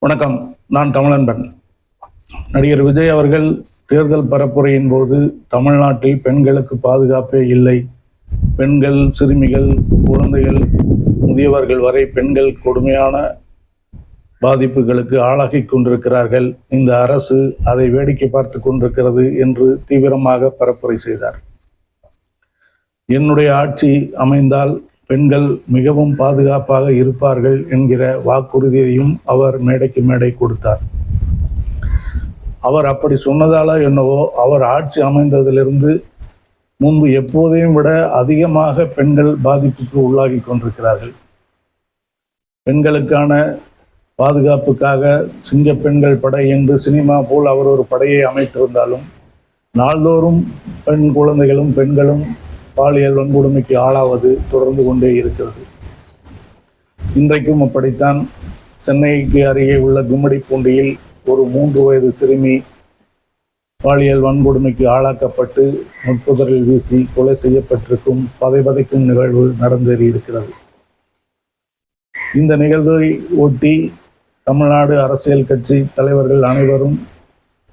வணக்கம். நான் தமிழன்பன். நடிகர் விஜய் அவர்கள் தேர்தல் பரப்புரையின் போது தமிழ்நாட்டில் பெண்களுக்கு பாதுகாப்பே இல்லை, பெண்கள், சிறுமிகள், குழந்தைகள், முதியவர்கள் வரை பெண்கள் கொடுமையான பாதிப்புகளுக்கு ஆளாகி கொண்டிருக்கிறார்கள், இந்த அரசு அதை வேடிக்கை பார்த்து கொண்டிருக்கிறது என்று தீவிரமாக பரப்புரை செய்தார். என்னுடைய ஆட்சி அமைந்தால் பெண்கள் மிகவும் பாதுகாப்பாக இருப்பார்கள் என்கிற வாக்குறுதியையும் அவர் மேடைக்கு மேடை கொடுத்தார். அவர் அப்படி சொன்னதால என்னவோ அவர் ஆட்சி அமைந்ததிலிருந்து முன்பு எப்போதையும் விட அதிகமாக பெண்கள் பாதிப்புக்கு உள்ளாகி கொண்டிருக்கிறார்கள். பெண்களுக்கான பாதுகாப்புக்காக சிங்க பெண்கள் படை என்று சினிமா போல் அவர் ஒரு படையை அமைத்திருந்தாலும் நாள்தோறும் பெண் குழந்தைகளும் பெண்களும் பாலியல் வன்கொடுமைக்கு ஆளாவது தொடர்ந்து கொண்டே இருக்கிறது. இன்றைக்கும் அப்படித்தான். சென்னைக்கு அருகே உள்ள கும்மிடிப்பூண்டியில் ஒரு 3 வயது சிறுமி பாலியல் வன்கொடுமைக்கு ஆளாக்கப்பட்டு முட்புதரில் வீசி கொலை செய்யப்பட்டிருக்கும் பதைபதைக்கும் நிகழ்வு நடந்தேறி இருக்கிறது. இந்த நிகழ்வை ஒட்டி தமிழ்நாடு அரசியல் கட்சி தலைவர்கள் அனைவரும்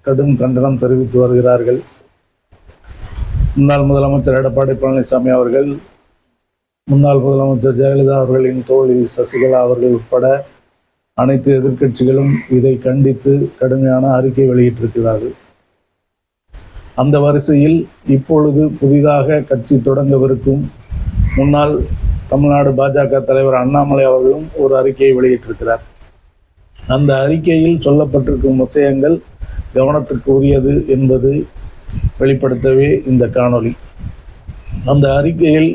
கடும் கண்டனம் தெரிவித்து வருகிறார்கள். முன்னாள் முதலமைச்சர் எடப்பாடி பழனிசாமி அவர்கள், முன்னாள் முதலமைச்சர் ஜெயலலிதா அவர்களின் தோழி சசிகலா அவர்கள் உட்பட அனைத்து எதிர்க்கட்சிகளும் இதை கண்டித்து கடுமையான அறிக்கை வெளியிட்டிருக்கிறார்கள். அந்த வரிசையில் இப்பொழுது புதிதாக கட்சி தொடங்கவிருக்கும் முன்னாள் தமிழ்நாடு பாஜக தலைவர் அண்ணாமலை அவர்களும் ஒரு அறிக்கையை வெளியிட்டிருக்கிறார். அந்த அறிக்கையில் சொல்லப்பட்டிருக்கும் விஷயங்கள் கவனத்திற்கு உரியது என்பது வெளிப்படுத்தவே இந்த காணொளி. அந்த அறிக்கையில்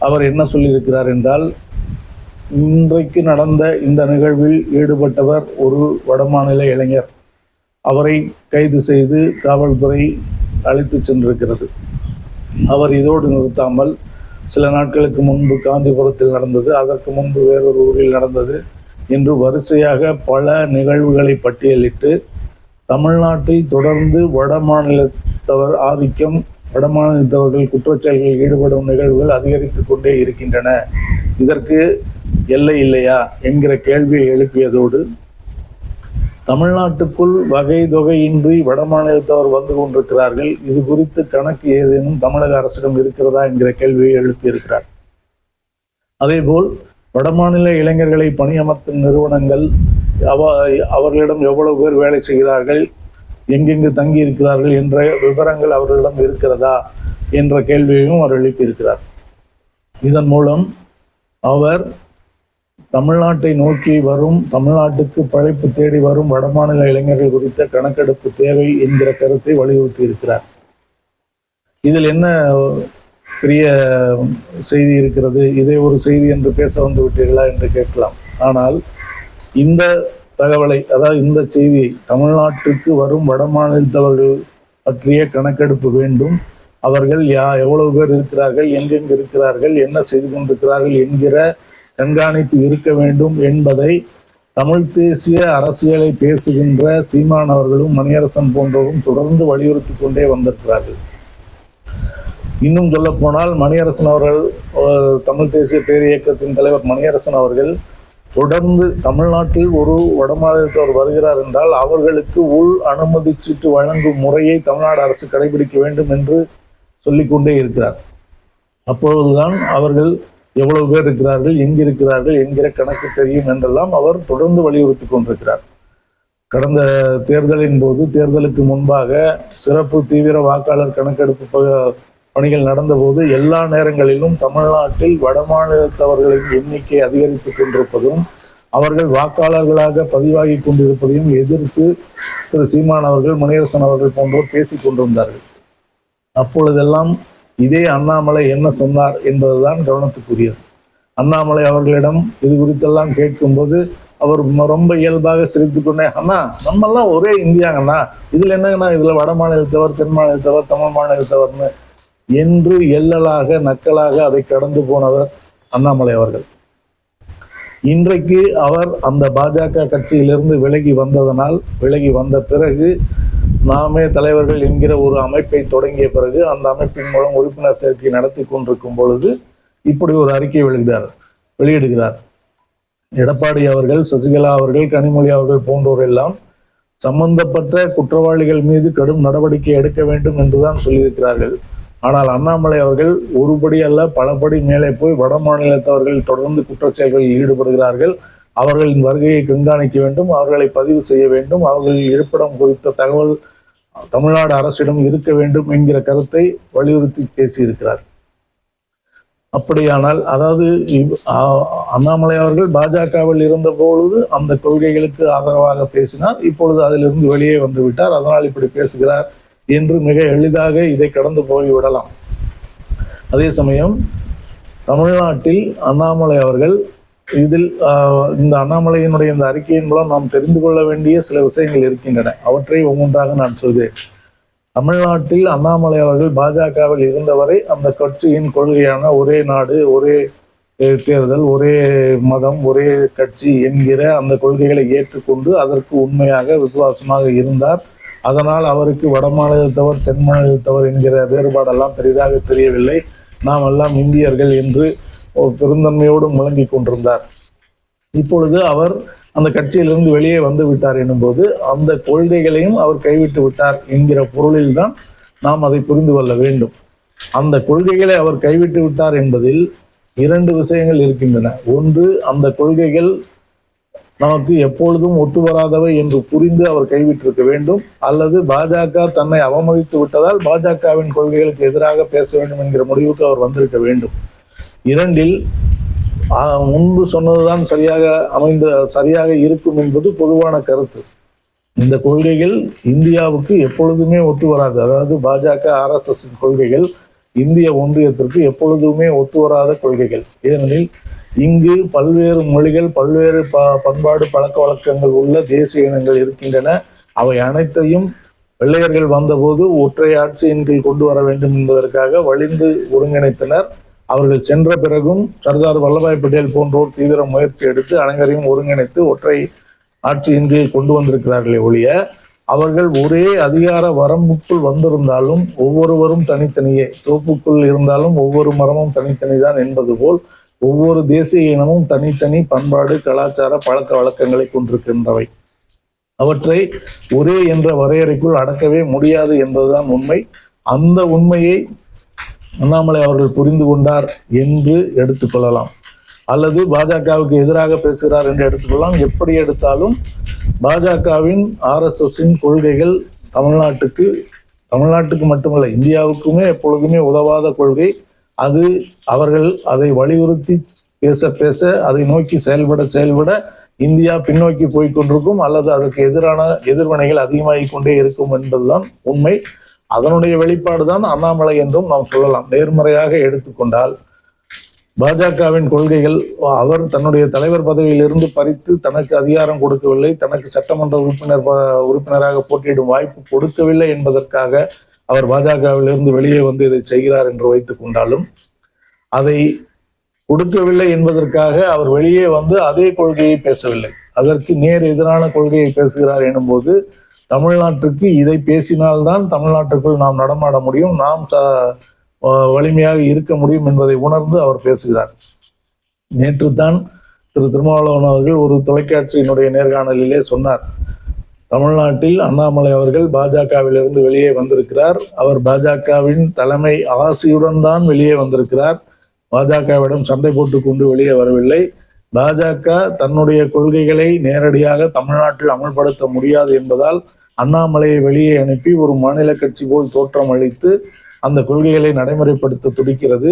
அவர் என்ன சொல்லியிருக்கிறார் என்றால், இன்றைக்கு நடந்த இந்த நிகழ்வில் ஈடுபட்டவர் ஒரு வடமாநில இளைஞர். அவரை கைது செய்து காவல்துறை அழைத்து சென்றிருக்கிறது. அவர் இதோடு நிறுத்தாமல் சில நாட்களுக்கு முன்பு காஞ்சிபுரத்தில் நடந்தது, அதற்கு முன்பு வேறொரு ஊரில் நடந்தது என்று வரிசையாக பல நிகழ்வுகளை பட்டியலிட்டு தமிழ்நாட்டில் தொடர்ந்து வடமாநிலத்தவர் ஆதிக்கம், வடமாநிலத்தவர்கள் குற்றச்செயல்களில் ஈடுபடும் நிகழ்வுகள் அதிகரித்து கொண்டே இருக்கின்றன, இதற்கு எல்லை இல்லையா என்கிற கேள்வியை எழுப்பியதோடு, தமிழ்நாட்டுக்குள் வகை தொகையின்றி வடமாநிலத்தவர் வந்து கொண்டிருக்கிறார்கள், இது குறித்து கணக்கு ஏதேனும் தமிழக அரசிடம் இருக்கிறதா என்கிற கேள்வியை எழுப்பியிருக்கிறார். அதேபோல் வடமாநில இளைஞர்களை பணியமர்த்தும் நிறுவனங்கள் அவர்களிடம் எவ்வளவு பேர் வேலை செய்கிறார்கள், எங்கெங்கு தங்கி இருக்கிறார்கள் என்ற விவரங்கள் அவர்களிடம் இருக்கிறதா என்ற கேள்வியையும் அவர் எழுப்பியிருக்கிறார். இதன் மூலம் அவர் தமிழ்நாட்டை நோக்கி வரும், தமிழ்நாட்டுக்கு பழைப்பு தேடி வரும் வடமாநில இளைஞர்கள் குறித்த கணக்கெடுப்பு தேவை என்கிற கருத்தை வலியுறுத்தி இருக்கிறார். இதில் என்ன பெரிய செய்தி இருக்கிறது, இதை ஒரு செய்தி என்று பேச வந்து விட்டீர்களா என்று கேட்கலாம். ஆனால் இந்த தகவலை, அதாவது இந்த செய்தியை, தமிழ்நாட்டுக்கு வரும் வடமாநிலத்தவர்கள் பற்றிய கணக்கெடுப்பு வேண்டும், அவர்கள் எவ்வளவு பேர் இருக்கிறார்கள், எங்கெங்கு இருக்கிறார்கள், என்ன செய்து கொண்டிருக்கிறார்கள் என்கிற கண்காணிப்பு இருக்க வேண்டும் என்பதை தமிழ் தேசிய அரசியலை பேசுகின்ற சீமான் அவர்களும் மணியரசன் போன்றவரும் தொடர்ந்து வலியுறுத்தி கொண்டே வந்திருக்கிறார்கள். இன்னும் சொல்ல போனால் மணியரசன் அவர்கள், தமிழ் தேசிய பேரியக்கத்தின் தலைவர் மணியரசன் அவர்கள் தொடர்ந்து தமிழ்நாட்டில் ஒரு வடமாநிலத்தவர் வருகிறார் என்றால் அவர்களுக்கு உள் அனுமதி சீட்டு வழங்கும் முறையை தமிழ்நாடு அரசு கடைபிடிக்க வேண்டும் என்று சொல்லிக்கொண்டே இருக்கிறார். அப்பொழுதுதான் அவர்கள் எவ்வளவு பேர் இருக்கிறார்கள், எங்கிருக்கிறார்கள் என்கிற கணக்கு தெரியும் என்றெல்லாம் அவர் தொடர்ந்து வலியுறுத்தி கொண்டிருக்கிறார். கடந்த தேர்தலின் போது, தேர்தலுக்கு முன்பாக சிறப்பு தீவிர வாக்காளர் கணக்கெடுப்பு பணிகள் நடந்தபோது எல்லா நேரங்களிலும் தமிழ்நாட்டில் வடமாநிலத்தவர்களின் எண்ணிக்கை அதிகரித்துக் கொண்டிருப்பதும் அவர்கள் வாக்காளர்களாக பதிவாகி கொண்டிருப்பதையும் எதிர்த்து திரு சீமான் அவர்கள், மணியரசன் அவர்கள் போன்றோர் பேசிக் கொண்டிருந்தார்கள். அப்பொழுதெல்லாம் இதே அண்ணாமலை என்ன சொன்னார் என்பதுதான் கவனத்துக்குரியது. அண்ணாமலை அவர்களிடம் இது குறித்தெல்லாம் கேட்கும்போது அவர் ரொம்ப இயல்பாக சிரித்து கொண்டே, அண்ணா நம்மெல்லாம் ஒரே இந்தியாங்கண்ணா, இதுல என்னங்கண்ணா, இதுல வட மாநிலத்தவர், தென் மாநிலத்தவர், தமிழ் மாநிலத்தவர்னு என்று எள்ளலாக நக்கலாக அதை கடந்து போனவர் அண்ணாமலை அவர்கள். இன்றைக்கு அவர் அந்த பாஜக கட்சியிலிருந்து விலகி வந்ததனால், விலகி வந்த பிறகு நாமே தலைவர்கள் என்கிற ஒரு அமைப்பை தொடங்கிய பிறகு அந்த அமைப்பின் மூலம் உறுப்பினர் சேர்க்கை நடத்தி கொண்டிருக்கும் பொழுது இப்படி ஒரு அறிக்கை வெளியிடுகிறார். எடப்பாடி அவர்கள், சசிகலா அவர்கள், கனிமொழி அவர்கள் போன்றோர் எல்லாம் சம்பந்தப்பட்ட குற்றவாளிகள் மீது கடும் நடவடிக்கை எடுக்க வேண்டும் என்றுதான் சொல்லியிருக்கிறார்கள். ஆனால் அண்ணாமலை அவர்கள் ஒருபடி அல்ல பலபடி மேலே போய் வட மாநிலத்தவர்கள் தொடர்ந்து குற்றச்செயல்களில் ஈடுபடுகிறார்கள், அவர்களின் வருகையை கண்காணிக்க வேண்டும், அவர்களை பதிவு செய்ய வேண்டும், அவர்களின் இருப்பிடம் குறித்த தகவல் தமிழ்நாடு அரசிடம் இருக்க வேண்டும் என்கிற கருத்தை வலியுறுத்தி பேசியிருக்கிறார். அப்படியானால் அதாவது அண்ணாமலை அவர்கள் பாஜகவில் இருந்த பொழுது அந்த கொள்கைகளுக்கு ஆதரவாக பேசினார், இப்பொழுது அதிலிருந்து வெளியே வந்து விட்டார், அதனால் இப்படி பேசுகிறார் என்று மிக எளிதாக இதை கடந்து போய்விடலாம். அதே சமயம் தமிழ்நாட்டில் அண்ணாமலை அவர்கள் இதில் இந்த அண்ணாமலையினுடைய இந்த அறிக்கையின் மூலம் நாம் தெரிந்து கொள்ள வேண்டிய சில விஷயங்கள் இருக்கின்றன. அவற்றை ஒவ்வொன்றாக நான் சொல்கிறேன். தமிழ்நாட்டில் அண்ணாமலை அவர்கள் பாஜகவில் இருந்தவரை அந்த கட்சியின் கொள்கையான ஒரே நாடு, ஒரே தேர்தல், ஒரே மதம், ஒரே கட்சி என்கிற அந்த கொள்கைகளை ஏற்றுக்கொண்டு அதற்கு உண்மையாக விசுவாசமாக இருந்தார். அதனால் அவருக்கு வட மாநிலத்தவர், தென் மாநிலத்தவர் என்கிற வேறுபாடெல்லாம் பெரிதாக தெரியவில்லை. நாம் எல்லாம் இந்தியர்கள் என்று பெருந்தன்மையோடு முழங்கி கொண்டிருந்தார். இப்பொழுது அவர் அந்த கட்சியிலிருந்து வெளியே வந்து விட்டார் எனும்போது அந்த கொள்கைகளையும் அவர் கைவிட்டு விட்டார் என்கிற பொருளில் தான் நாம் அதை புரிந்து கொள்ள வேண்டும். அந்த கொள்கைகளை அவர் கைவிட்டு விட்டார் என்பதில் இரண்டு விஷயங்கள் இருக்கின்றன. ஒன்று, அந்த கொள்கைகள் நமக்கு எப்பொழுதும் ஒத்து வராதவை என்று புரிந்து அவர் கைவிட்டிருக்க வேண்டும், அல்லது பாஜக தன்னை அவமதித்து விட்டதால் பாஜகவின் கொள்கைகளுக்கு எதிராக பேச வேண்டும் என்கிற முடிவுக்கு அவர் வந்திருக்க வேண்டும். இரண்டில் முன்பு சொன்னதுதான் சரியாக இருக்கும் என்பது பொதுவான கருத்து. இந்த கொள்கைகள் இந்தியாவுக்கு எப்பொழுதுமே ஒத்து வராது. அதாவது பாஜக RSS கொள்கைகள் இந்திய ஒன்றியத்திற்கு எப்பொழுதுமே ஒத்து வராத கொள்கைகள். ஏனெனில் இங்கு பல்வேறு மொழிகள், பல்வேறு பண்பாடு, பழக்க வழக்கங்கள் உள்ள தேசிய இனங்கள் இருக்கின்றன. அவை அனைத்தையும் வெள்ளையர்கள் வந்தபோது ஒற்றை ஆட்சியின் கீழ் கொண்டு வர வேண்டும் என்பதற்காக வலிந்து ஒருங்கிணைத்தனர். அவர்கள் சென்ற பிறகும் சர்தார் வல்லபாய் பட்டேல் போன்றோர் தீவிர முயற்சி எடுத்து அனைவரையும் ஒருங்கிணைத்து ஒற்றை ஆட்சியின் கீழ் கொண்டு வந்திருக்கிறார்களே ஒழிய அவர்கள் ஒரே அதிகார வரம்புக்குள் வந்திருந்தாலும் ஒவ்வொருவரும் தனித்தனியே, தோப்புக்குள் இருந்தாலும் ஒவ்வொரு மரமும் தனித்தனிதான் என்பது போல் ஒவ்வொரு தேசிய இனமும் தனித்தனி பண்பாடு, கலாச்சார, பழக்க வழக்கங்களை கொண்டிருக்கின்றவை. அவற்றை ஒரே என்ற வரையறைக்குள் அடக்கவே முடியாது என்பதுதான் உண்மை. அந்த உண்மையை அண்ணாமலை அவர்கள் புரிந்து கொண்டார் என்று எடுத்துக்கொள்ளலாம், அல்லது பாஜகவுக்கு எதிராக பேசுகிறார் என்று எடுத்துக்கொள்ளலாம். எப்படி எடுத்தாலும் பாஜகவின் RSSின் கொள்கைகள் தமிழ்நாட்டுக்கு மட்டுமல்ல இந்தியாவுக்குமே எப்பொழுதுமே உதவாத கொள்கை. அது அவர்கள் அதை வலியுறுத்தி பேச அதை நோக்கி செயல்பட இந்தியா பின்னோக்கி போய்கொண்டிருக்கும், அல்லது அதற்கு எதிரான எதிர்வினைகள் அதிகமாகிக் கொண்டே இருக்கும் என்பதுதான் உண்மை. அதனுடைய வெளிப்பாடுதான் அண்ணாமலை என்றும் நாம் சொல்லலாம். நேர்மறையாக எடுத்துக்கொண்டால் பாஜகவின் கொள்கைகள் அவர் தன்னுடைய தலைவர் பதவியிலிருந்து பறித்து தனக்கு அதிகாரம் கொடுக்கவில்லை, தனக்கு சட்டமன்ற உறுப்பினராக போட்டியிடும் வாய்ப்பு கொடுக்கவில்லை என்பதற்காக அவர் பாஜகவிலிருந்து வெளியே வந்து இதை செய்கிறார் என்று வைத்துக் கொண்டாலும், அதை கொடுக்கவில்லை என்பதற்காக அவர் வெளியே வந்து அதே கொள்கையை பேசவில்லை, அதற்கு நேர் எதிரான கொள்கையை பேசுகிறார் எனும்போது தமிழ்நாட்டுக்கு இதை பேசினால்தான் தமிழ்நாட்டுக்குள் நாம் நடமாட முடியும், நாம் வலிமையாக இருக்க முடியும் என்பதை உணர்ந்து அவர் பேசுகிறார். நேற்று தான் திரு திருமாவளவன் அவர்கள் ஒரு தொலைக்காட்சியினுடைய நேர்காணலிலே சொன்னார், தமிழ்நாட்டில் அண்ணாமலை அவர்கள் பாஜகவிலிருந்து வெளியே வந்திருக்கிறார், அவர் பாஜகவின் தலைமை ஆசியுடன் தான் வெளியே வந்திருக்கிறார், பாஜகவிடம் சண்டை போட்டு கொண்டு வெளியே வரவில்லை. பாஜக தன்னுடைய கொள்கைகளை நேரடியாக தமிழ்நாட்டில் அமல்படுத்த முடியாது என்பதால் அண்ணாமலையை வெளியே அனுப்பி ஒரு மாநில கட்சி போல் தோற்றம் அளித்து அந்த கொள்கைகளை நடைமுறைப்படுத்த துடிக்கிறது,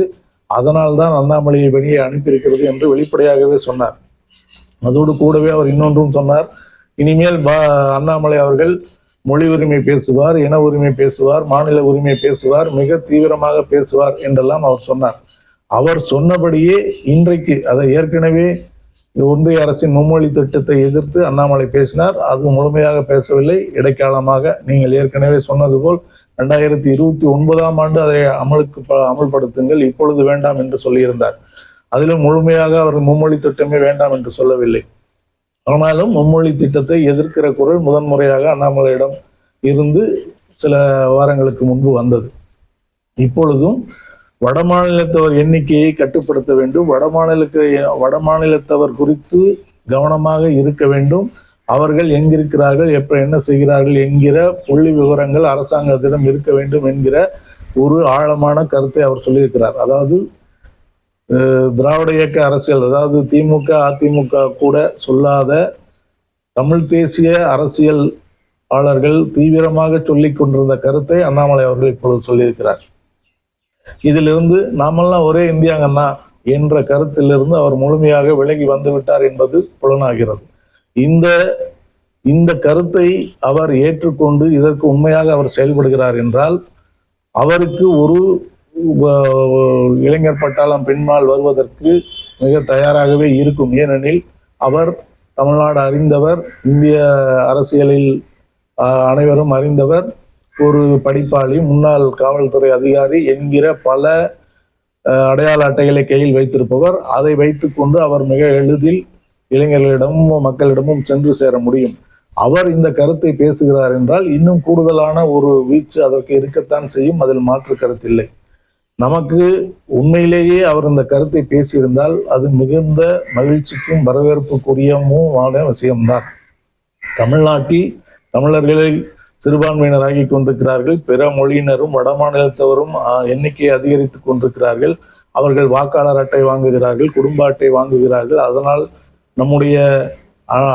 அதனால்தான் அண்ணாமலையை வெளியே அனுப்பியிருக்கிறது என்று வெளிப்படையாகவே சொன்னார். அதோடு கூடவே அவர் இன்னொன்றும் சொன்னார், இனிமேல் அண்ணாமலை அவர்கள் மொழி உரிமை பேசுவார், இன உரிமை பேசுவார், மாநில உரிமை பேசுவார், மிக தீவிரமாக பேசுவார் என்றெல்லாம் அவர் சொன்னார். அவர் சொன்னபடியே இன்றைக்கு அதை ஏற்கனவே ஒன்றிய அரசின் மும்மொழி திட்டத்தை எதிர்த்து அண்ணாமலை பேசினார். அது முழுமையாக பேசவில்லை, இடைக்காலமாக நீங்கள் ஏற்கனவே சொன்னது போல் 2029ஆம் ஆண்டு அதை அமல்படுத்துங்கள், இப்பொழுது வேண்டாம் என்று சொல்லியிருந்தார். அதிலும் முழுமையாக அவர் மும்மொழி திட்டமே வேண்டாம் என்று சொல்லவில்லை. ஆனாலும் மும்மொழி திட்டத்தை எதிர்க்கிற குரல் முதன்முறையாக அண்ணாமலையிடம் இருந்து சில வாரங்களுக்கு முன்பு வந்தது. இப்பொழுதும் வட மாநிலத்தவர் எண்ணிக்கையை கட்டுப்படுத்த வேண்டும், வட மாநிலத்தவர் குறித்து கவனமாக இருக்க வேண்டும், அவர்கள் எங்கிருக்கிறார்கள், எப்ப என்ன செய்கிறார்கள் என்கிற புள்ளி விவரங்கள் அரசாங்கத்திடம் இருக்க வேண்டும் என்கிற ஒரு ஆழமான கருத்தை அவர் சொல்லியிருக்கிறார். அதாவது திராவிட இயக்க அரசியல், அதாவது திமுக அதிமுக கூட சொல்லாத தமிழ் தேசிய அரசியலாளர்கள் தீவிரமாக சொல்லிக் கொண்டிருந்த கருத்தை அண்ணாமலை அவர்கள் இப்பொழுது சொல்லியிருக்கிறார். இதிலிருந்து நாமெல்லாம் ஒரே இந்தியாங்கண்ணா என்ற கருத்திலிருந்து அவர் முழுமையாக விலகி வந்து விட்டார் என்பது புலனாகிறது. இந்த கருத்தை அவர் ஏற்றுக்கொண்டு இதற்கு உண்மையாக அவர் செயல்படுகிறார் என்றால் அவருக்கு ஒரு இளைஞர் பட்டாளம் பின்னால் வருவதற்கு மிக தயாராகவே இருக்கும். ஏனெனில் அவர் தமிழ்நாடு அறிந்தவர், இந்திய அரசியலில் அனைவரும் அறிந்தவர், ஒரு படிப்பாளி, முன்னாள் காவல்துறை அதிகாரி என்கிற பல அடையாள அட்டைகளை கையில் வைத்திருப்பவர். அதை வைத்துக்கொண்டு அவர் மிக எளிதில் இளைஞர்களிடமும் மக்களிடமும் சென்று சேர முடியும். அவர் இந்த கருத்தை பேசுகிறார் என்றால் இன்னும் கூடுதலான ஒரு வீச்சு அதற்கு இருக்கத்தான் செய்யும், அதில் மாற்று கருத்தில்லை. நமக்கு உண்மையிலேயே அவர் இந்த கருத்தை பேசியிருந்தால் அது மிகுந்த மகிழ்ச்சிக்கும் வரவேற்புக்குரியமுமான விஷயம்தான். தமிழ்நாட்டில் தமிழர்களை சிறுபான்மையினராகி கொண்டிருக்கிறார்கள், பிற மொழியினரும் வட மாநிலத்தவரும் எண்ணிக்கையை அதிகரித்துக் கொண்டிருக்கிறார்கள். அவர்கள் வாக்காளர் அட்டை வாங்குகிறார்கள், குடும்ப அட்டை வாங்குகிறார்கள். அதனால் நம்முடைய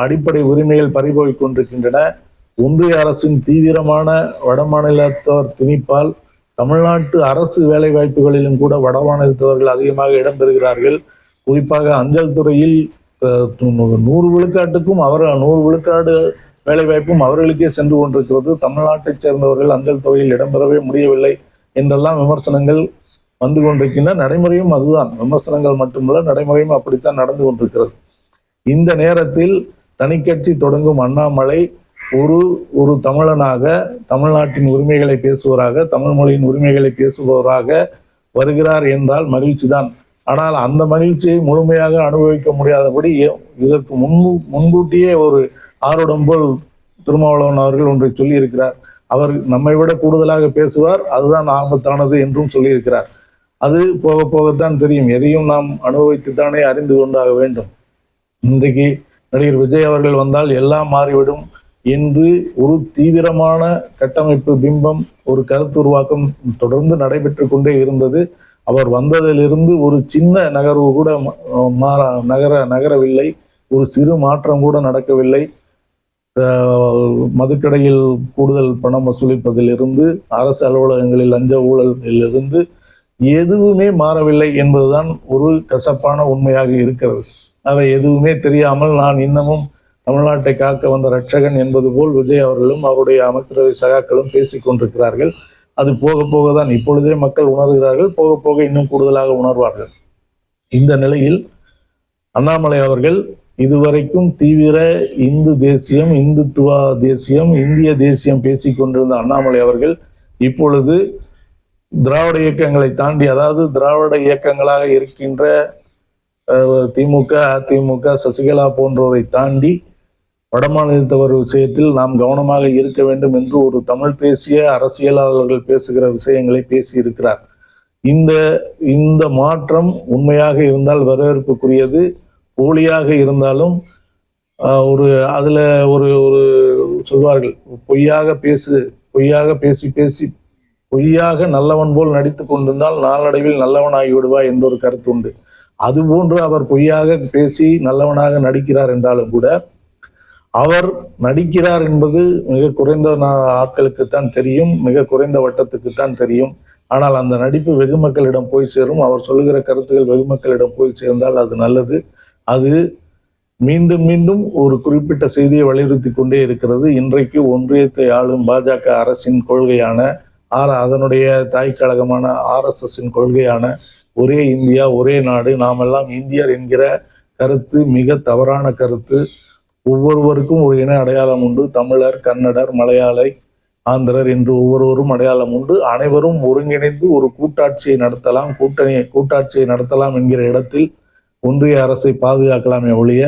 அடிப்படை உரிமைகள் பறிபோய் கொண்டிருக்கின்றன. ஒன்றிய அரசின் தீவிரமான வட மாநிலத்தவர் திணிப்பால் தமிழ்நாட்டு அரசு வேலை வாய்ப்புகளிலும் கூட வட மாநிலத்தவர்கள் அதிகமாக இடம்பெறுகிறார்கள். குறிப்பாக அஞ்சல் துறையில் 100 விழுக்காட்டுக்கும் 100 விழுக்காடு வேலை வாய்ப்பும் அவர்களுக்கே சென்று கொண்டிருக்கிறது. தமிழ்நாட்டைச் சேர்ந்தவர்கள் அஞ்சல் துறையில் இடம்பெறவே முடியவில்லை என்றெல்லாம் விமர்சனங்கள் வந்து கொண்டிருக்கின்றன. நடைமுறையும் அதுதான், விமர்சனங்கள் மட்டுமல்ல, நடைமுறையும் அப்படித்தான் நடந்து கொண்டிருக்கிறது. இந்த நேரத்தில் தனிக்கட்சி தொடங்கும் அண்ணாமலை ஒரு தமிழனாக, தமிழ்நாட்டின் உரிமைகளை பேசுவராக, தமிழ் மொழியின் உரிமைகளை பேசுபவராக வருகிறார் என்றால் மகிழ்ச்சி தான். ஆனால் அந்த மகிழ்ச்சியை முழுமையாக அனுபவிக்க முடியாதபடி இதற்கு முன்கூட்டியே ஒரு ஆரோடம் போல் திருமாவளவன் அவர்கள் ஒன்றை சொல்லியிருக்கிறார். அவர் நம்மை விட கூடுதலாக பேசுவார், அதுதான் ஆபத்தானது என்றும் சொல்லியிருக்கிறார். அது போக போகத்தான் தெரியும். எதையும் நாம் அனுபவித்துத்தானே அறிந்து கொண்டாக வேண்டும். இன்றைக்கு நடிகர் விஜய் அவர்கள் வந்தால் எல்லாம் மாறிவிடும் என்று ஒரு தீவிரமான கட்டமைப்பு பிம்பம், ஒரு கருத்து உருவாக்கம் தொடர்ந்து நடைபெற்று கொண்டே இருந்தது. அவர் வந்ததிலிருந்து ஒரு சின்ன நகர்வு கூட நகரவில்லை, ஒரு சிறு மாற்றம் கூட நடக்கவில்லை. மதுக்கடையில் கூடுதல் பணம் வசூலிப்பதிலிருந்து, அரசு அலுவலகங்களில் லஞ்ச ஊழலிலிருந்து எதுவுமே மாறவில்லை என்பதுதான் ஒரு கசப்பான உண்மையாக இருக்கிறது. அவை எதுவுமே தெரியாமல் நான் இன்னமும் தமிழ்நாட்டை காக்க வந்த ரட்சகன் என்பது போல் விஜய் அவர்களும் அவருடைய அமைச்சரவை சகாக்களும் பேசிக் கொண்டிருக்கிறார்கள். அது போக போகதான், இப்பொழுதே மக்கள் உணர்கிறார்கள், போக போக இன்னும் கூடுதலாக உணர்வார்கள். இந்த நிலையில் அண்ணாமலை அவர்கள் இதுவரைக்கும் தீவிர இந்து தேசியம், இந்துத்துவ தேசியம், இந்திய தேசியம் பேசிக் கொண்டிருந்த அண்ணாமலை அவர்கள் இப்பொழுது திராவிட இயக்கங்களை தாண்டி, அதாவது திராவிட இயக்கங்களாக இருக்கின்ற திமுக, அதிமுக, சசிகலா போன்றோரை தாண்டி வடமாநிலத்தவர் விஷயத்தில் நாம் கவனமாக இருக்க வேண்டும் என்று ஒரு தமிழ் தேசிய அரசியலாளர்கள் பேசுகிற விஷயங்களை பேசி இருக்கிறார். இந்த மாற்றம் உண்மையாக இருந்தால் வரவேற்புக்குரியது, போலியாக இருந்தாலும் அதுல ஒரு சொல்வார்கள், பொய்யாக பேசி பொய்யாக நல்லவன் போல் நடித்து கொண்டிருந்தால் நாளடைவில் நல்லவனாகி விடுவாய் என்ற ஒரு கருத்து உண்டு. அதுபோன்று அவர் பொய்யாக பேசி நல்லவனாக நடிக்கிறார் என்றாலும் கூட அவர் நடிக்கிறார் என்பது மிக குறைந்த ஆட்களுக்குத்தான் தெரியும், மிக குறைந்த வட்டத்துக்குத்தான் தெரியும். ஆனால் அந்த நடிப்பு வெகு மக்களிடம் போய் சேரும். அவர் சொல்லுகிற கருத்துக்கள் வெகு மக்களிடம் போய் சேர்ந்தால் அது நல்லது. அது மீண்டும் மீண்டும் ஒரு குறிப்பிட்ட செய்தியை வலியுறுத்தி கொண்டே இருக்கிறது. இன்றைக்கு ஒன்றியத்தை ஆளும் பாஜக அரசின் கொள்கையான அதனுடைய தாய்க்கழகமான RSSின் கொள்கையான ஒரே இந்தியா ஒரே நாடு, நாமெல்லாம் இந்தியர் என்கிற கருத்து மிக தவறான கருத்து. ஒவ்வொருவருக்கும் ஒரு இன அடையாளம் உண்டு. தமிழர், கன்னடர், மலையாளி, ஆந்திரர் என்று ஒவ்வொருவரும் அடையாளம் உண்டு. அனைவரும் ஒருங்கிணைந்து ஒரு கூட்டாட்சியை நடத்தலாம் என்கிற இடத்தில் ஒன்றிய அரசை பாதுகாக்கலாமே ஒழிய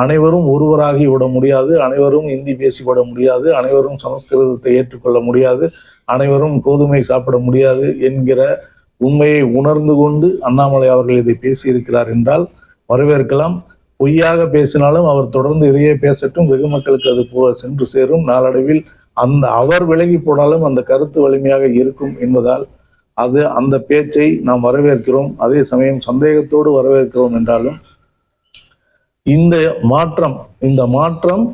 அனைவரும் ஒருவராகி விட முடியாது, அனைவரும் இந்தி பேசிவிட முடியாது, அனைவரும் சமஸ்கிருதத்தை ஏற்றுக்கொள்ள முடியாது, அனைவரும் கோதுமை சாப்பிட முடியாது என்கிற உண்மையை உணர்ந்து கொண்டு அண்ணாமலை அவர்கள் இதை பேசியிருக்கிறார் என்றால் வரவேற்கலாம். பொய்யாக பேசினாலும் அவர் தொடர்ந்து இதையே பேசட்டும், வெகு மக்களுக்கு அது சென்று சேரும். நாளடைவில் அவர் விலகி போனாலும் அந்த கருத்து வலிமையாக இருக்கும் என்பதால் அந்த பேச்சை நாம் வரவேற்கிறோம். அதே சமயம் சந்தேகத்தோடு வரவேற்கிறோம் என்றாலும் இந்த மாற்றம்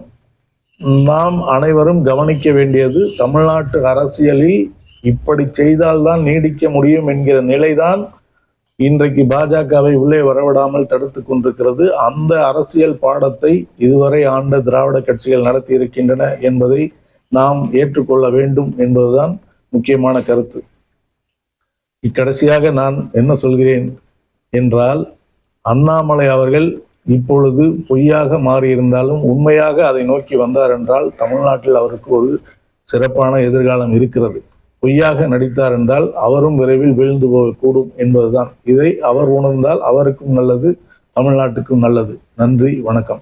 நாம் அனைவரும் கவனிக்க வேண்டியது. தமிழ்நாட்டு அரசியலில் இப்படி செய்தால்தான் நீடிக்க முடியும் என்கிற நிலைதான் இன்றைக்கு பாஜகவை உள்ளே வரவிடாமல் தடுத்து கொண்டிருக்கிறது. அந்த அரசியல் பாடத்தை இதுவரை ஆண்ட திராவிட கட்சிகள் நடத்தி இருக்கின்றன என்பதை நாம் ஏற்றுக்கொள்ள வேண்டும் என்பதுதான் முக்கியமான கருத்து. கடைசியாக நான் என்ன சொல்கிறேன் என்றால், அண்ணாமலை அவர்கள் இப்பொழுது பொய்யாக மாறியிருந்தாலும் உண்மையாக அதை நோக்கி வந்தார் என்றால் தமிழ்நாட்டில் அவருக்கு ஒரு சிறப்பான எதிர்காலம் இருக்கிறது. பொய்யாக நடித்தார் என்றால் அவரும் விரைவில் வீழ்ந்து போகக்கூடும் என்பதுதான். இதை அவர் உணர்ந்தால் அவருக்கும் நல்லது, தமிழ்நாட்டுக்கும் நல்லது. நன்றி, வணக்கம்.